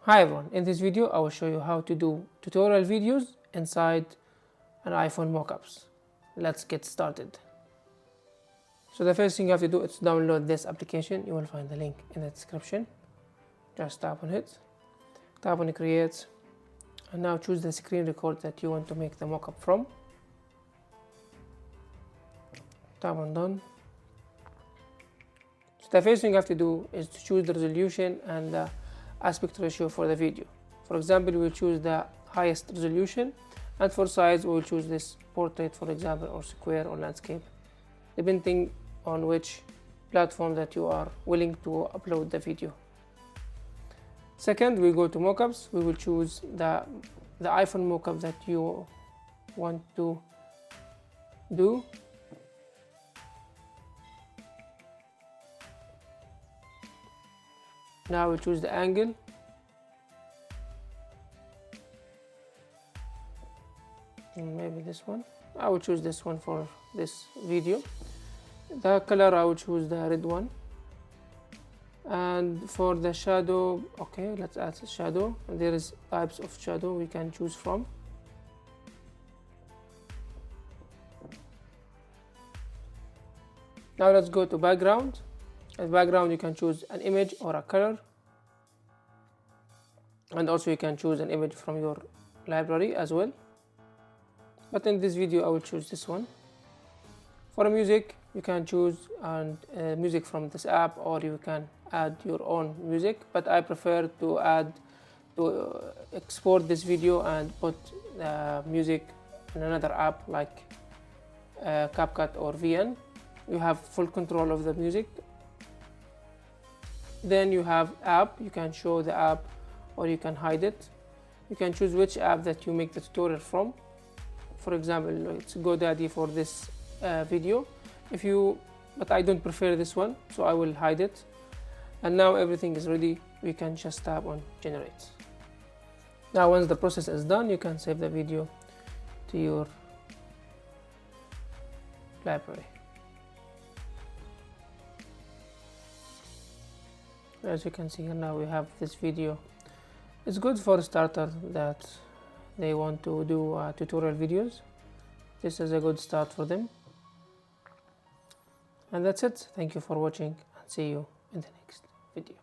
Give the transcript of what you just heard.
Hi everyone, in this video I will show you how to do tutorial videos inside an iPhone mockups. Let's get started. So the first thing you have to do is download this application. You will find the link in the description. Just tap on it, tap on create, and now choose the screen record that you want to make the mockup from. Tap on done. So the first thing you have to do is to choose the resolution and the aspect ratio for the video. For example, we will choose the highest resolution, and for size we will choose this portrait, for example, or square or landscape, depending on which platform that you are willing to upload the video. Second, we go to mockups. We will choose the iPhone mockup that you want to do. Now we choose the angle. And maybe this one. I will choose this one for this video. The color, I will choose the red one. And for the shadow, okay, let's add a shadow. And there is types of shadow we can choose from. Now let's go to background. As background, you can choose an image or a color, and also you can choose an image from your library as well, but in this video I will choose this one. For music, you can choose music from this app, or you can add your own music, but I prefer to export this video and put music in another app like CapCut or VN. You have full control of the music. Then you have app. You can show the app or you can hide it. You can choose which app that you make the tutorial from. For example, it's GoDaddy for this video. But I don't prefer this one, so I will hide it. And now everything is ready. We can just tap on generate. Now once the process is done, you can save the video to your library. As you can see here, now we have this video. It's good for starters that they want to do tutorial videos. This is a good start for them. And that's it. Thank you for watching, and see you in the next video.